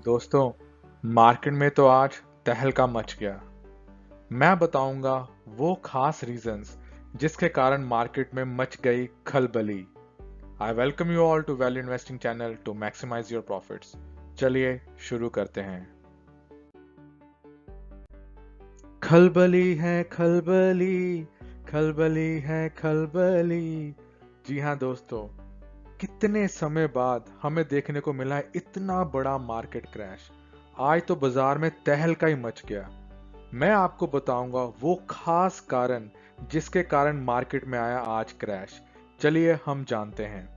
दोस्तों, मार्केट में तो आज तहलका मच गया। मैं बताऊंगा वो खास रीजंस जिसके कारण मार्केट में मच गई खलबली। I welcome you all to value investing channel to maximise your profits. चलिए शुरू करते हैं। खलबली है खलबली, खलबली है खलबली। जी हाँ दोस्तों, कितने समय बाद हमें देखने को मिला है इतना बड़ा मार्केट क्रैश। आज तो बाजार में तहलका ही मच गया। मैं आपको बताऊंगा वो खास कारण जिसके कारण मार्केट में आया आज क्रैश। चलिए हम जानते हैं।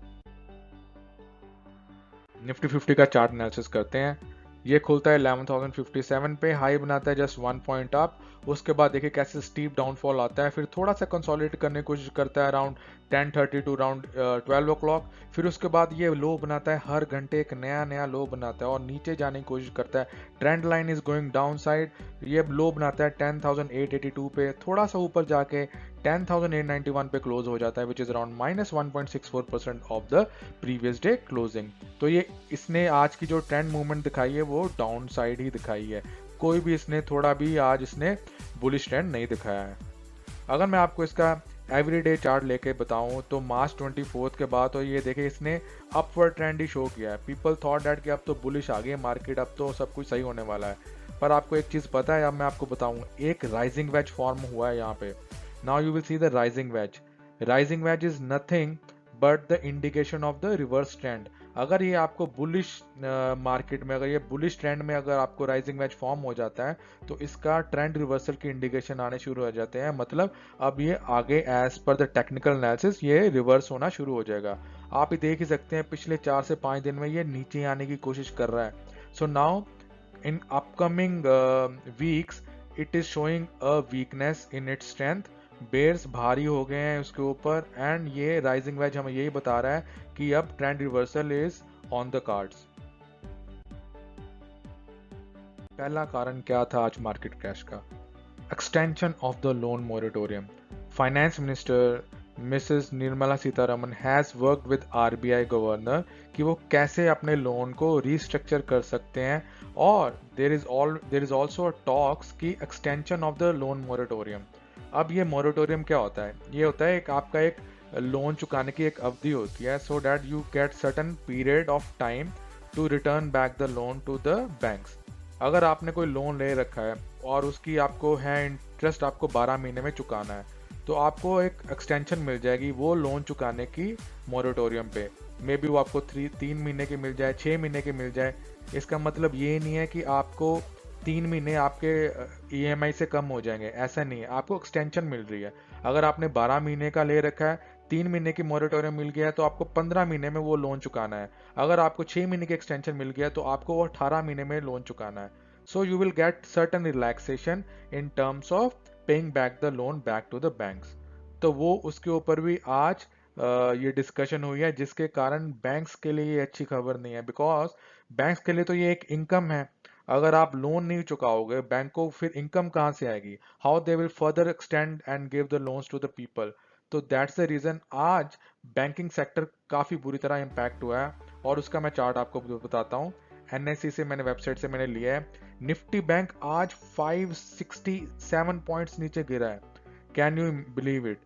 निफ्टी 50 का चार्ट एनालिसिस करते हैं। ये खुलता है 11,057 पे, हाई बनाता है जस्ट 1 पॉइंट अप। उसके बाद देखिए कैसे स्टीप डाउनफॉल आता है, फिर थोड़ा सा कंसोलिडेट करने की कोशिश करता है around 10:30 to around 12 o'clock. फिर उसके बाद ये लो बनाता है, हर घंटे एक नया नया लो बनाता है और नीचे जाने की कोशिश करता है। Trend line is going down side. ये लो बनाता है 10,882 पे, थोड़ा सा ऊपर जाके 10,891 पे क्लोज हो जाता है, which is around -1.64% of the previous day closing. तो ये इसने आज की जो ट्रेंड मूवमेंट दिखाई है वो डाउन साइड ही दिखाई है। कोई भी इसने थोड़ा भी आज इसने बुलिश ट्रेंड नहीं दिखाया है। अगर मैं आपको इसका एवरीडे चार्ट लेके बताऊं तो मार्च 24 के बाद तो ये देखे इसने अपवर्ड ट्रेंड ही शो किया है। पीपल थॉट दैट कि अब तो बुलिश आ गई है मार्केट, अब तो सब कुछ सही होने वाला है। पर आपको एक चीज पता है, अब मैं आपको बताऊं, एक राइजिंग वेज फॉर्म हुआ है यहाँ पे। Now you will see the rising veg. Rising veg is nothing but the indication of the reverse trend. अगर ये आपको बुलिश मार्केट में, अगर ये बुलिश ट्रेंड में अगर आपको राइजिंग वेज फॉर्म हो जाता है तो इसका ट्रेंड रिवर्सल की इंडिकेशन आने शुरू हो जाते हैं। मतलब अब ये आगे as per the technical analysis ये रिवर्स होना शुरू हो जाएगा। आप ही देख ही सकते हैं पिछले 4 से 5 दिन में ये नीचे आने की कोशिश कर रहा है। So now in upcoming weeks it is showing a weakness in its strength. Bears भारी हो गए हैं उसके ऊपर एंड ये राइजिंग वेज हमें यही बता रहा है कि अब trend reversal is on the cards. पहला कारण क्या था आज मार्केट क्रैश का? Extension of the loan moratorium. Finance minister Mrs Nirmala Sitharaman has worked with RBI governor कि वो कैसे अपने लोन को रीस्ट्रक्चर कर सकते हैं। और देर इज ऑल्सो टॉक्स की extension of the loan moratorium. अब ये मोरेटोरियम क्या होता है? ये होता है एक आपका एक लोन चुकाने की एक अवधि होती है, so that you get certain period of time to return back the loan to the banks. अगर आपने कोई लोन ले रखा है और उसकी आपको है इंटरेस्ट आपको 12 महीने में चुकाना है, तो आपको एक एक्सटेंशन मिल जाएगी वो लोन चुकाने की मोरेटोरियम पे। मे बी वो आपको 3 महीने की मिल जाए, 6 महीने की मिल जाए। इसका मतलब ये नहीं है कि आपको 3 महीने आपके ईएमआई से कम हो जाएंगे, ऐसा नहीं है। आपको एक्सटेंशन मिल रही है। अगर आपने 12 महीने का ले रखा है, 3 महीने की मोरेटोरियम मिल गया है, तो आपको 15 महीने में वो लोन चुकाना है। अगर आपको 6 महीने की एक्सटेंशन मिल गया तो आपको वो 18 महीने में लोन चुकाना है। So you will get certain relaxation in terms of paying back the loan back to the banks. तो वो उसके ऊपर भी आज ये डिस्कशन हुई है, जिसके कारण बैंक्स के लिए ये अच्छी खबर नहीं है। बिकॉज बैंक्स के लिए तो ये एक इनकम है। अगर आप लोन नहीं चुकाओगे, बैंक को फिर इनकम कहाँ से आएगी? How they will further extend and give the loans to the people? तो दैट्स द रीजन आज बैंकिंग सेक्टर काफी बुरी तरह इम्पैक्ट हुआ है। और उसका मैं चार्ट आपको बताता हूँ। एनएससी से मैंने वेबसाइट से मैंने लिया है। निफ्टी बैंक आज 567 पॉइंट्स नीचे गिरा है। Can you believe it?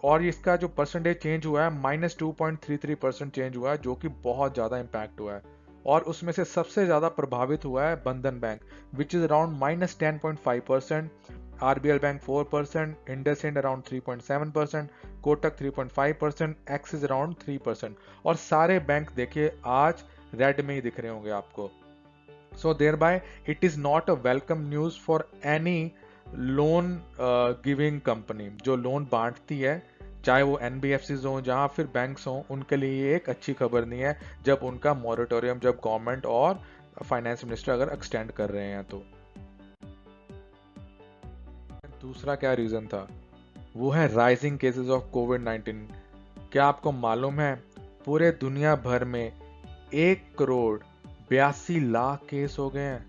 और इसका जो परसेंटेज चेंज हुआ है -2.33% चेंज हुआ है, जो कि बहुत ज्यादा इम्पैक्ट हुआ है। और उसमें से सबसे ज्यादा प्रभावित हुआ है बंधन bank, which is around -10.5%, RBL bank 4%, IndusInd around 3.7%, Kotak 3.5%, axis around 3%। और सारे बैंक देखिए आज रेड में ही दिख रहे होंगे आपको। So there by it is not a welcome news for any loan giving company जो लोन बांटती है, चाहे वो एनबीएफसीज हो जहां फिर बैंक्स हो, उनके लिए ये एक अच्छी खबर नहीं है जब उनका मॉरेटोरियम जब गवर्नमेंट और फाइनेंस मिनिस्टर अगर एक्सटेंड कर रहे हैं तो। दूसरा क्या रीजन था? वो है राइजिंग केसेस ऑफ कोविड-19। क्या आपको मालूम है पूरे दुनिया भर में 1,82,00,000 केस हो गए हैं?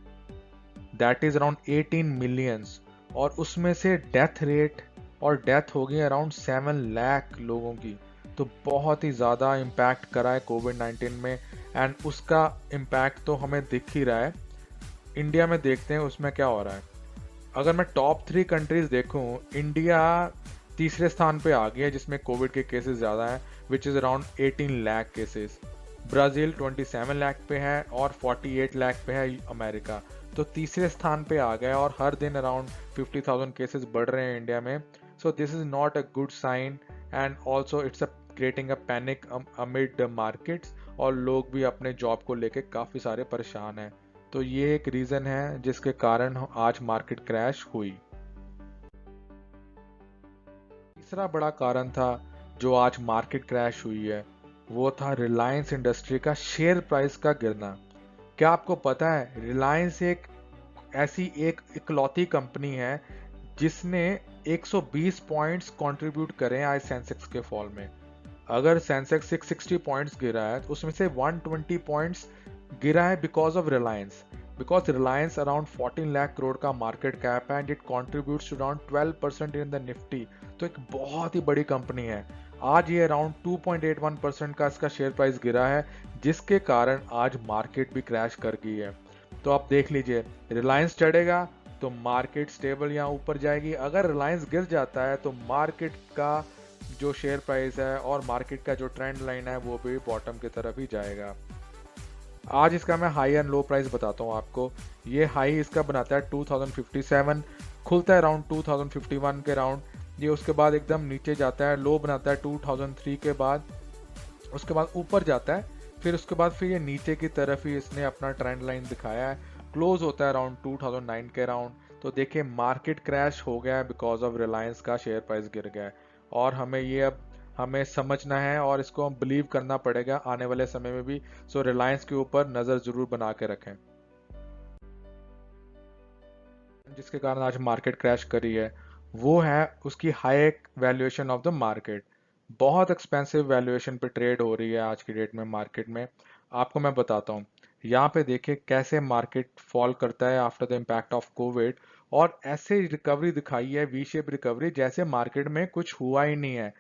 That is around 18 millions. और उसमें से डेथ रेट और डेथ हो गई अराउंड 7 लाख लोगों की। तो बहुत ही ज़्यादा इम्पैक्ट करा है कोविड-19 में। एंड उसका इम्पैक्ट तो हमें दिख ही रहा है। इंडिया में देखते हैं उसमें क्या हो रहा है। अगर मैं टॉप 3 कंट्रीज देखूं, इंडिया तीसरे स्थान पे आ गया है जिसमें कोविड के केसेस ज़्यादा हैं, which is around 18 lakh cases. Brazil 27 lakh पे है और 48 लाख पे है अमेरिका। तो तीसरे स्थान पे आ गया और हर दिन अराउंड 50,000 केसेस बढ़ रहे हैं इंडिया में। So this is not a good sign and also it's a creating a panic amid the markets, और लोग भी अपने जॉब को लेके काफ़ी सारे परेशान हैं। तो ये एक रीज़न है जिसके कारण आज मार्केट क्रैश हुई। तीसरा बड़ा कारण था जो आज मार्केट क्रैश हुई है, वो था रिलायंस इंडस्ट्री का शेयर प्राइस का गिरना। क्या आपको पता है रिलायंस एक ऐसी एक इकलौती कंपनी है जिसने 120 पॉइंट्स कंट्रीब्यूट करे आज सेंसेक्स के फॉल में। अगर सेंसेक्स 660 पॉइंट्स गिरा है तो उसमें से 120 पॉइंट्स गिरा है because of Reliance. Because Reliance around 14 lakh crore का मार्केट कैप है and it contributes around 12% in the Nifty. तो एक बहुत ही बड़ी कंपनी है। आज ये अराउंड 2.81% का इसका शेयर प्राइस गिरा है, जिसके कारण आज मार्केट भी क्रैश कर गई है। तो आप देख लीजिए, रिलायंस चढ़ेगा तो मार्केट स्टेबल या ऊपर जाएगी, अगर रिलायंस गिर जाता है तो मार्केट का जो शेयर प्राइस है और मार्केट का जो ट्रेंड लाइन है वो भी बॉटम की तरफ ही जाएगा। आज इसका मैं हाई एंड लो प्राइस बताता हूँ आपको। ये हाई इसका बनाता है 2057, खुलता है अराउंड 2051 के राउंड। ये उसके बाद एकदम नीचे जाता है, लो बनाता है 2003 के बाद, उसके बाद ऊपर जाता है, फिर उसके बाद फिर ये नीचे की तरफ ही इसने अपना ट्रेंड लाइन दिखाया है, क्लोज होता है अराउंड 2009 के राउंड। तो देखिए मार्केट क्रैश हो गया है बिकॉज ऑफ रिलायंस का शेयर प्राइस गिर गया है, और हमें ये अब हमें समझना है और इसको हम बिलीव करना पड़ेगा आने वाले समय में भी। सो रिलायंस के ऊपर नज़र जरूर बना के रखें, जिसके कारण आज मार्केट क्रैश करी है वो है उसकी high valuation of the market. बहुत एक्सपेंसिव वैल्यूएशन पे ट्रेड हो रही है आज की डेट में मार्केट में। आपको मैं बताता हूँ, यहाँ पे देखिए कैसे मार्केट फॉल करता है after the impact of Covid, और ऐसे रिकवरी दिखाई है, वी शेप रिकवरी, जैसे मार्केट में कुछ हुआ ही नहीं है।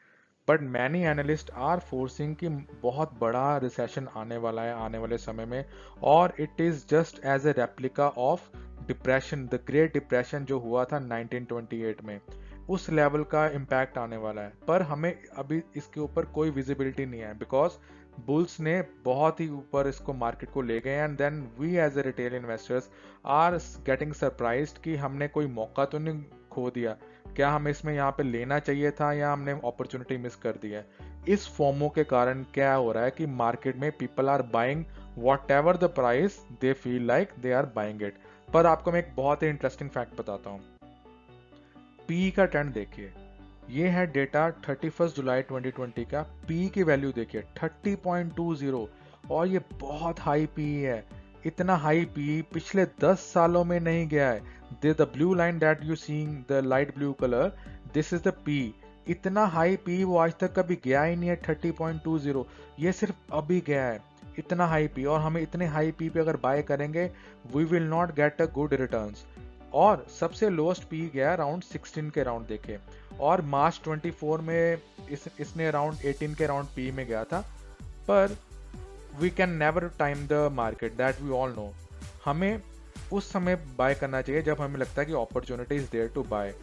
But many analyst are forcing कि बहुत बड़ा रिसेशन आने वाला है आने वाले समय में, और it is just as a replica of depression, the great depression जो हुआ था 1928 में, उस लेवल का इम्पैक्ट आने वाला है। पर हमें अभी इसके ऊपर कोई विजिबिलिटी नहीं है बिकॉज बुल्स ने बहुत ही ऊपर इसको मार्केट को ले गए, and then we as a retail investors are getting surprised कि हमने कोई मौका तो नहीं खो दिया, क्या हमें इसमें यहाँ पे लेना चाहिए था या हमने अपॉर्चुनिटी मिस कर दी है। इस फोमो के कारण क्या हो रहा है कि मार्केट में people are buying whatever the price they feel like they are buying it. पर आपको मैं एक बहुत ही इंटरेस्टिंग फैक्ट बताता हूँ, पी का ट्रेंड देखिए। ये है डेटा 31 जुलाई 2020 का। पी की वैल्यू देखिए 30.20, और ये बहुत हाई पी है। इतना हाई पी पिछले 10 सालों में नहीं गया है। The blue line that you seeing, the light blue colour, this is the P. इतना हाई पी वो आज तक कभी गया ही नहीं है 30.20। ये सिर्फ अभी गया है इतना हाई पी, और हमें इतने हाई पी पे अगर बाय करेंगे we will not get a good returns. और सबसे लोएस्ट पी गया अराउंड 16 के राउंड देखे, और मार्च 24 में इसने अराउंड 18 के राउंड पी में गया था। पर we can never time the market, that we all know. हमें उस समय बाय करना चाहिए जब हमें लगता है कि opportunity is there to buy.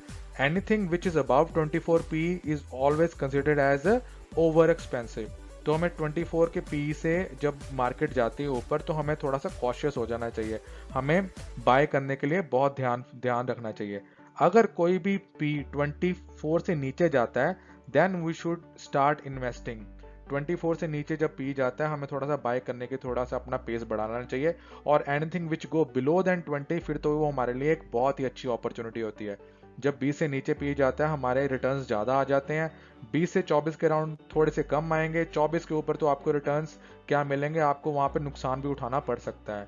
Anything which is about 24 P is always considered as a over expensive. तो हमें 24 के पी से जब मार्केट जाती है ऊपर तो हमें थोड़ा सा कॉशियस हो जाना चाहिए, हमें बाय करने के लिए बहुत ध्यान रखना चाहिए। अगर कोई भी पी 24 से नीचे जाता है then we should start investing. 24 से नीचे जब पी जाता है हमें थोड़ा सा बाय करने के थोड़ा सा अपना पेस बढ़ाना चाहिए, और anything which go below than 20 फिर तो वो हमारे लिए एक बहुत ही अच्छी अपॉर्चुनिटी होती है। जब 20 से नीचे पी जाता है हमारे रिटर्न्स ज़्यादा आ जाते हैं, 20 से 24 के राउंड थोड़े से कम आएंगे, 24 के ऊपर तो आपको रिटर्न्स क्या मिलेंगे, आपको वहाँ पर नुकसान भी उठाना पड़ सकता है।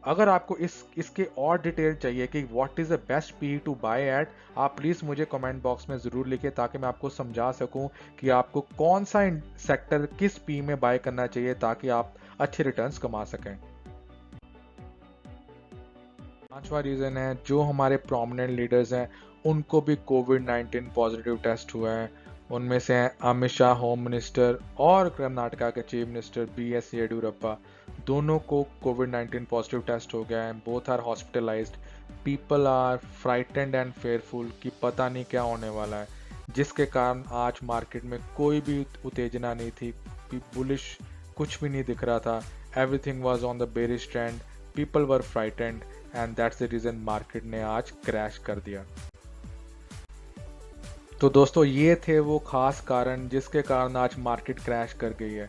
अगर आपको इसके और डिटेल चाहिए कि what is the best P to buy at, आप प्लीज़ मुझे कमेंट बॉक्स में ज़रूर लिखें ताकि मैं आपको समझा सकूं कि आपको कौन सा सेक्टर किस पी में बाय करना चाहिए ताकि आप अच्छे रिटर्न्स कमा सकें। पांचवा रीज़न है जो हमारे प्रोमिनेंट लीडर्स हैं उनको भी कोविड 19 पॉजिटिव टेस्ट हुआ है। उनमें से हैं अमित शाह होम मिनिस्टर और कर्नाटका के चीफ मिनिस्टर BS येडियुरप्पा। दोनों को कोविड-19 पॉजिटिव टेस्ट हो गया है। Both are hospitalised. People are frightened and fearful कि पता नहीं क्या होने वाला है, जिसके कारण आज मार्केट में कोई भी उत्तेजना नहीं थी, बुलिश कुछ भी नहीं दिख रहा था। Everything was on the bearish trend, people were frightened and that's the reason market ने आज क्रैश कर दिया। तो दोस्तों ये थे वो खास कारण जिसके कारण आज मार्केट क्रैश कर गई है।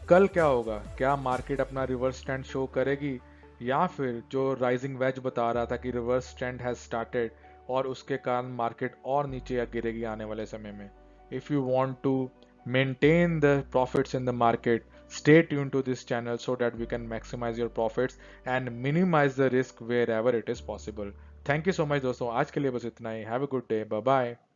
कल क्या होगा? क्या मार्केट अपना रिवर्स ट्रेंड शो करेगी, या फिर जो राइजिंग वेज बता रहा था कि रिवर्स ट्रेंड हैज स्टार्टेड और उसके कारण मार्केट और नीचे गिरेगी आने वाले समय में? If you want to maintain the profits in the market, stay tuned to this channel so that we can maximize your profits and minimize the risk wherever it is possible. Thank you so much दोस्तों, आज के लिए बस इतना ही। Have a good day. Bye bye.